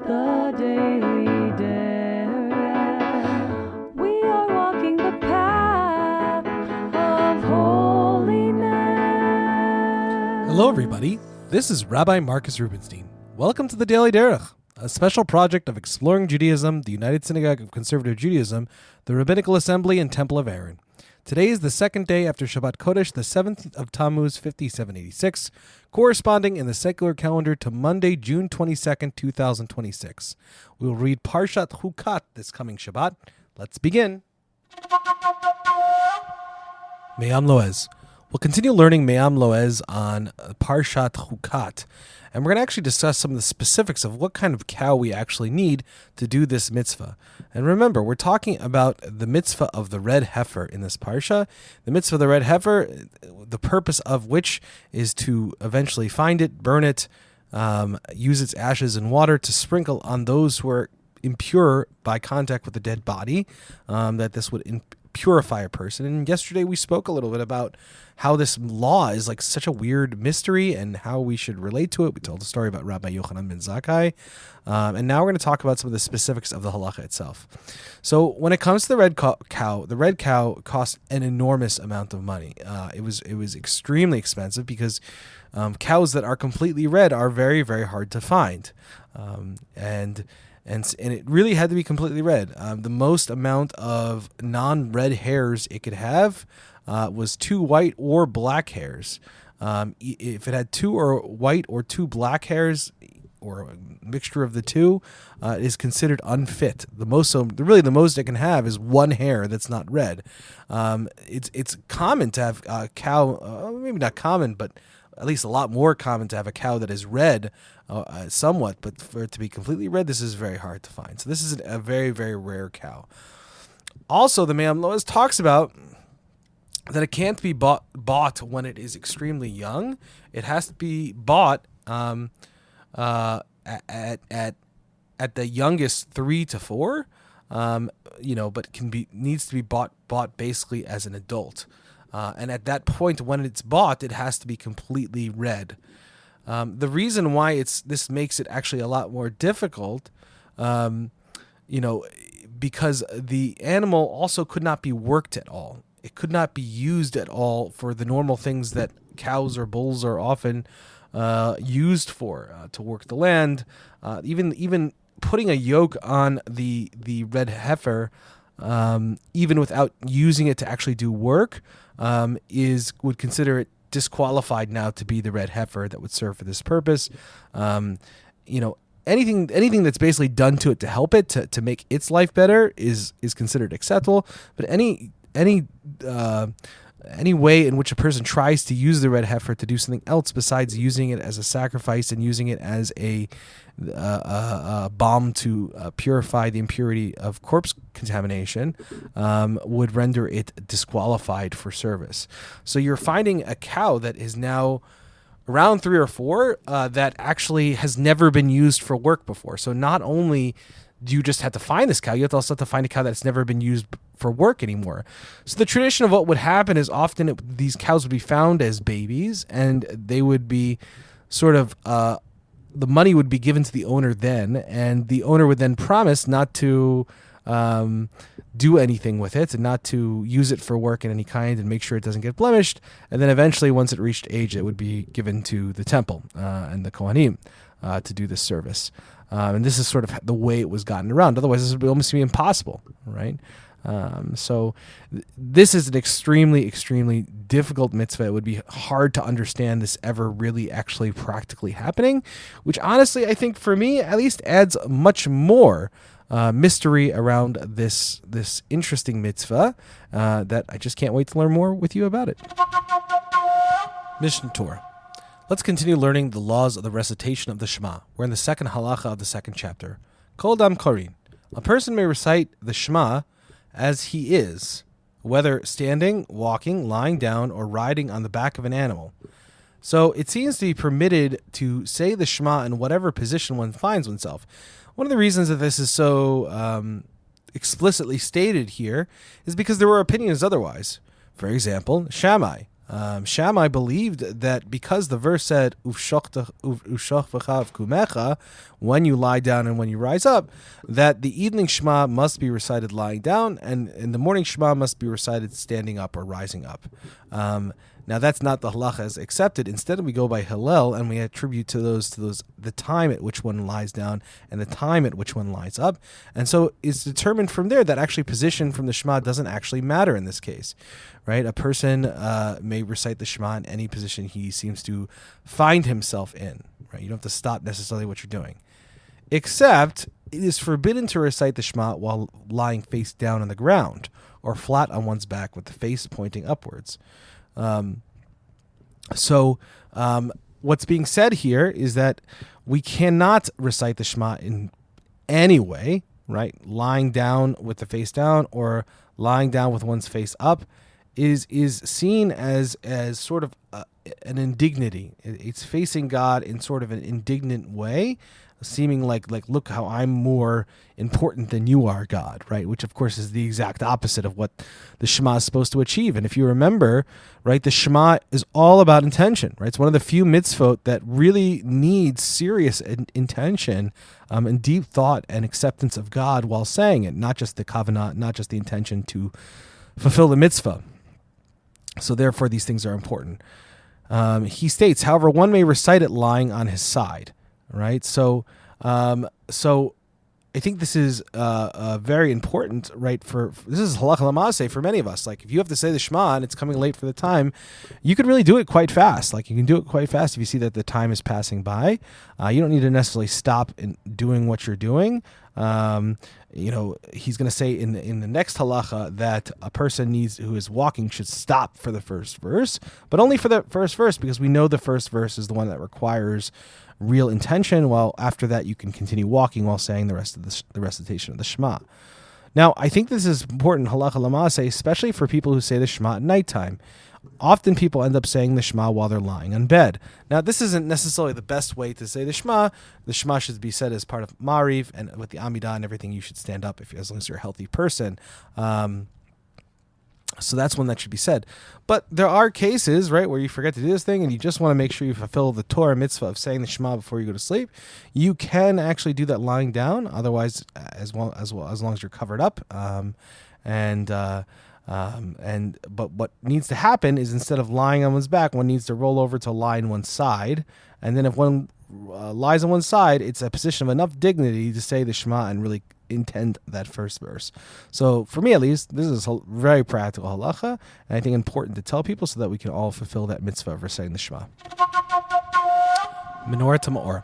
The Daily Derech. We are walking the path of holiness. Hello, everybody. This is Rabbi Marcus Rubenstein. Welcome to the Daily Derech, a special project of exploring Judaism, the United Synagogue of Conservative Judaism, the Rabbinical Assembly, and Temple of Aaron. Today is the second day after Shabbat Kodesh, the 7th of Tammuz, 5786, corresponding in the secular calendar to Monday, June 22nd, 2026. We will read Parashat Chukat this coming Shabbat. Let's begin. Me'am Loez. We'll continue learning Me'am Loez on Parashat Chukat, and we're going to actually discuss some of the specifics of what kind of cow we actually need to do this mitzvah. And remember, we're talking about the mitzvah of the red heifer in this parsha. The mitzvah of the red heifer, the purpose of which is to eventually find it, burn it, use its ashes and water to sprinkle on those who are impure by contact with the dead body, that this would purify a person. And yesterday we spoke a little bit about how this law is like such a weird mystery and how we should relate to it. We told the story about Rabbi Yochanan ben Zakkai. And now we're going to talk about some of the specifics of the halacha itself. So when it comes to the red cow cost an enormous amount of money. It was extremely expensive because cows that are completely red are very, very hard to find. And it really had to be completely red. The most amount of non-red hairs it could have was 2 white or black hairs. If it had 2 or white or 2 black hairs, or a mixture of the two, it is considered unfit. The most it can have is 1 hair that's not red. It's common to have a cow, maybe not common, but at least a lot more common to have a cow that is red, somewhat, but for it to be completely red, this is very hard to find. So this is a very, very rare cow. Also, the Me'am Loez talks about that it can't be bought when it is extremely young. It has to be bought at the youngest 3 to 4, but needs to be bought basically as an adult. And at that point, when it's bought, it has to be completely red. The reason why this makes it actually a lot more difficult, because the animal also could not be worked at all. It could not be used at all for the normal things that cows or bulls are often used for, to work the land. Even putting a yoke on the red heifer, even without using it to actually do work, would consider it disqualified now to be the red heifer that would serve for this purpose. Anything that's basically done to it to help it to make its life better is considered acceptable. But any way in which a person tries to use the red heifer to do something else besides using it as a sacrifice and using it as a balm to purify the impurity of corpse contamination would render it disqualified for service. So you're finding a cow that is now around 3 or 4 that actually has never been used for work before. So not only do you just have to find this cow, you also have to find a cow that's never been used for work anymore. So the tradition of what would happen is often these cows would be found as babies, and they would be sort of the money would be given to the owner then, and the owner would then promise not to do anything with it and not to use it for work in any kind and make sure it doesn't get blemished. And then eventually, once it reached age, it would be given to the temple and the Kohanim to do this service. And this is sort of the way it was gotten around. Otherwise, this would almost be impossible, right? So this is an extremely, extremely difficult mitzvah. It would be hard to understand this ever really actually practically happening, which honestly, I think for me at least adds much more mystery around this interesting mitzvah that I just can't wait to learn more with you about it. Mishnah Torah. Let's continue learning the laws of the recitation of the Shema. We're in the second halacha of the second chapter. Kol dam korin. A person may recite the Shema as he is, whether standing, walking, lying down, or riding on the back of an animal. So it seems to be permitted to say the Shema in whatever position one finds oneself. One of the reasons that this is so explicitly stated here is because there were opinions otherwise. For example, Shammai, Shammai believed that because the verse said "Uvshoch v'chav kumecha," when you lie down and when you rise up, that the evening Shema must be recited lying down, and the morning Shema must be recited standing up or rising up. Now that's not the halacha as accepted. Instead, we go by Hillel and we attribute to those the time at which one lies down and the time at which one lies up, and so it's determined from there that actually position from the Shema doesn't actually matter in this case, right? A person may recite the Shema in any position he seems to find himself in. Right? You don't have to stop necessarily what you're doing, except it is forbidden to recite the Shema while lying face down on the ground or flat on one's back with the face pointing upwards. What's being said here is that we cannot recite the Shema in any way, right? Lying down with the face down or lying down with one's face up is seen as sort of an indignity. It's facing God in sort of an indignant way, seeming like look how I'm more important than you are, God, right? Which of course is the exact opposite of what the Shema is supposed to achieve. And if you remember, right, the Shema is all about intention, right? It's one of the few mitzvot that really needs serious intention and deep thought and acceptance of God while saying it, not just the kavanah, not just the intention to fulfill the mitzvah. So therefore these things are important. He states, however, one may recite it lying on his side. Right, so I think this is very important, right? This is halacha l'maaseh for many of us. Like if you have to say the Shema and it's coming late for the time, you could really do it quite fast. Like you can do it quite fast if you see that the time is passing by. You don't need to necessarily stop in doing what you're doing. He's going to say in the next halacha that a person who is walking should stop for the first verse, but only for the first verse, because we know the first verse is the one that requires real intention, while after that you can continue walking while saying the rest of the recitation of the Shema. Now, I think this is important, halacha l'maaseh, especially for people who say the Shema at nighttime. Often people end up saying the Shema while they're lying on bed. Now, this isn't necessarily the best way to say the Shema. The Shema should be said as part of Mariv, and with the Amidah and everything, you should stand up as long as you're a healthy person. So that's one that should be said. But there are cases, right, where you forget to do this thing and you just want to make sure you fulfill the Torah mitzvah of saying the Shema before you go to sleep. You can actually do that lying down, otherwise, as long as you're covered up. But what needs to happen is instead of lying on one's back, one needs to roll over to lie on one side. And then if one lies on one side, it's a position of enough dignity to say the Shema and really intend that first verse. So for me, at least, this is a very practical halacha, and I think important to tell people so that we can all fulfill that mitzvah of reciting the Shema. Menorat HaMaor.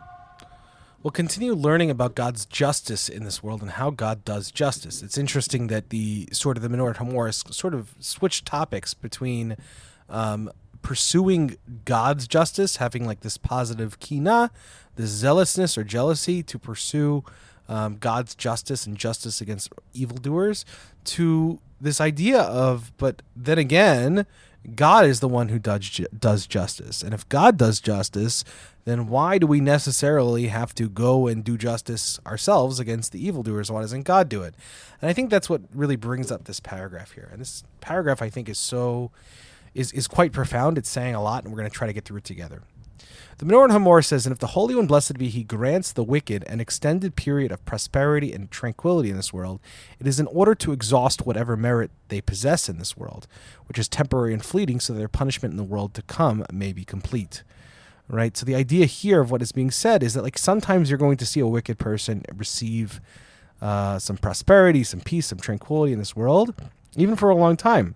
We'll continue learning about God's justice in this world and how God does justice. It's interesting that the Menorat HaMaor is sort of switched topics between pursuing God's justice, having like this positive kina, this zealousness or jealousy to pursue God's justice and justice against evildoers, to this idea of, but then again, God is the one who does justice. And if God does justice, then why do we necessarily have to go and do justice ourselves against the evildoers? Why doesn't God do it? And I think that's what really brings up this paragraph here. And this paragraph, I think, is quite profound. It's saying a lot, and we're going to try to get through it together. The Menorat HaMaor says, and if the Holy One, blessed be He, grants the wicked an extended period of prosperity and tranquility in this world, it is in order to exhaust whatever merit they possess in this world, which is temporary and fleeting, so that their punishment in the world to come may be complete. Right? So the idea here of what is being said is that, like, sometimes you're going to see a wicked person receive some prosperity, some peace, some tranquility in this world, even for a long time.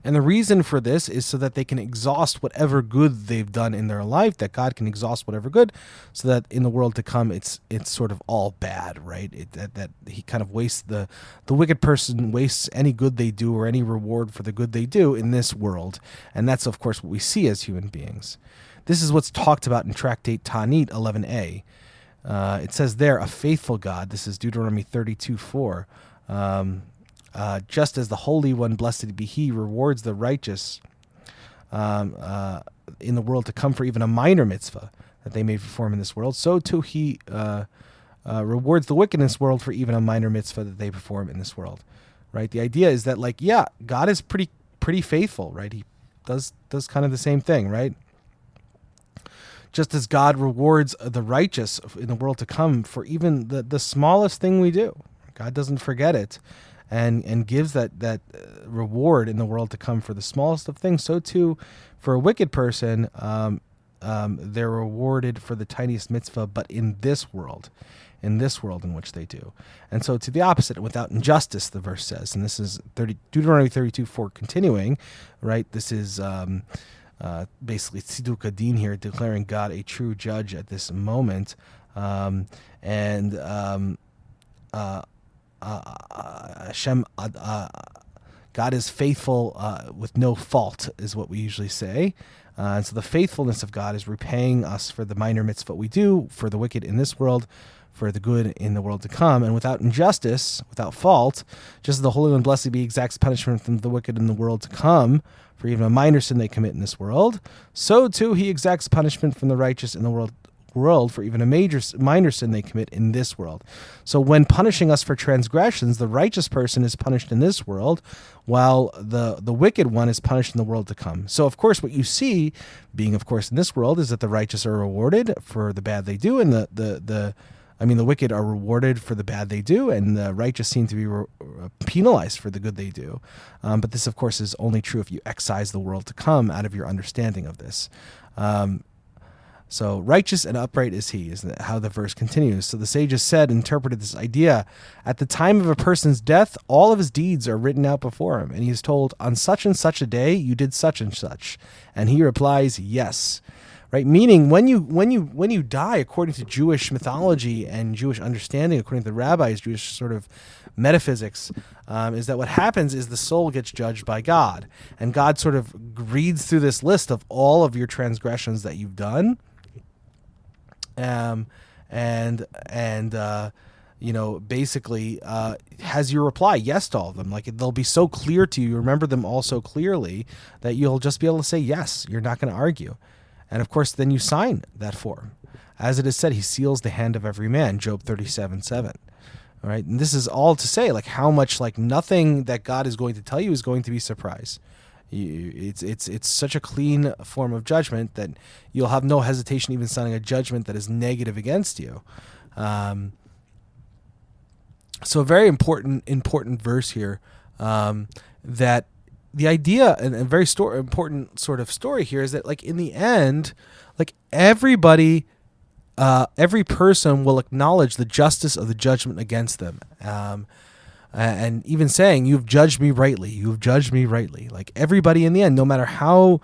And the reason for this is so that they can exhaust whatever good they've done in their life, that God can exhaust whatever good, so that in the world to come, it's sort of all bad, right? That he kind of wastes, the wicked person wastes any good they do or any reward for the good they do in this world. And that's, of course, what we see as human beings. This is what's talked about in Tractate Ta'anit 11a. It says there, a faithful God, this is Deuteronomy 32:4, just as the Holy One, blessed be He, rewards the righteous in the world to come for even a minor mitzvah that they may perform in this world, so too He rewards the wicked in this world for even a minor mitzvah that they perform in this world. Right? The idea is that, like, yeah, God is pretty faithful, right? does kind of the same thing, right? Just as God rewards the righteous in the world to come for even the smallest thing we do, God doesn't forget it, and gives that reward in the world to come for the smallest of things. So too, for a wicked person, they're rewarded for the tiniest mitzvah, but in this world in which they do. And so to the opposite, without injustice, the verse says, and this is Deuteronomy 32:4 continuing, right? This is basically tziduk adin here, declaring God a true judge at this moment, Hashem God is faithful with no fault, is what we usually say. And so the faithfulness of God is repaying us for the minor mitzvah we do, for the wicked in this world, for the good in the world to come. And without injustice, without fault, just as the Holy One, blessed be, exacts punishment from the wicked in the world to come, for even a minor sin they commit in this world, so too he exacts punishment from the righteous in the world for even a minor sin they commit in this world. So when punishing us for transgressions, the righteous person is punished in this world, while the wicked one is punished in the world to come. So of course what you see being, of course, in this world is that the righteous are rewarded for the bad they do, and the wicked are rewarded for the bad they do, and the righteous seem to be penalized for the good they do. But this, of course, is only true if you excise the world to come out of your understanding of this. So righteous and upright is he, is how the verse continues. So the sages said, interpreted this idea, at the time of a person's death, all of his deeds are written out before him, and he is told, on such and such a day you did such and such, and he replies, yes. Right? Meaning, when you die, according to Jewish mythology and Jewish understanding, according to the rabbis, Jewish sort of metaphysics, is that what happens is the soul gets judged by God, and God sort of reads through this list of all of your transgressions that you've done, basically has your reply yes to all of them. Like, they'll be so clear to you remember them all so clearly that you'll just be able to say yes. You're not going to argue. And of course, then you sign that form. As it is said, he seals the hand of every man, Job 37:7. All right. And this is all to say, like, how much, like, nothing that God is going to tell you is going to be a surprise. It's such a clean form of judgment that you'll have no hesitation even signing a judgment that is negative against you. So a very important verse here, that the idea, and a very important sort of story here, is that, like, in the end, like, everybody, every person will acknowledge the justice of the judgment against them. And even saying, you've judged me rightly. You've judged me rightly. Like, everybody in the end, no matter how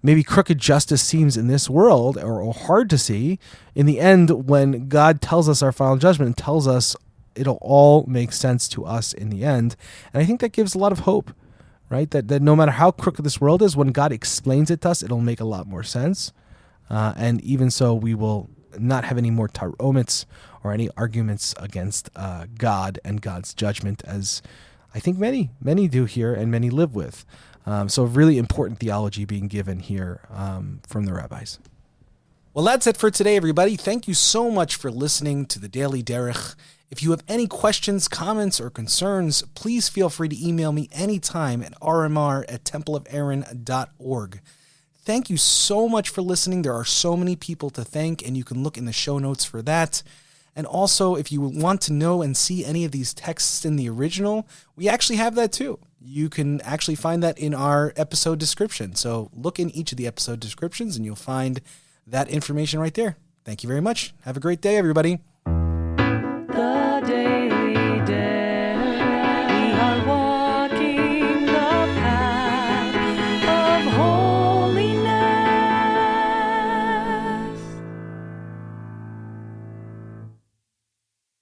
maybe crooked justice seems in this world, or hard to see, in the end, when God tells us our final judgment and tells us it'll all make sense to us in the end. And I think that gives a lot of hope, right? That no matter how crooked this world is, when God explains it to us, it'll make a lot more sense. And even so, we will not have any more taromits or any arguments against God and God's judgment, as I think many do here and many live with. So really important theology being given here from the rabbis. Well, that's it for today, everybody. Thank you so much for listening to the Daily Derech. If you have any questions, comments, or concerns, please feel free to email me anytime at rmr@templeofaaron.org. Thank you so much for listening. There are so many people to thank, and you can look in the show notes for that. And also, if you want to know and see any of these texts in the original, we actually have that too. You can actually find that in our episode description. So look in each of the episode descriptions and you'll find that information right there. Thank you very much. Have a great day, everybody.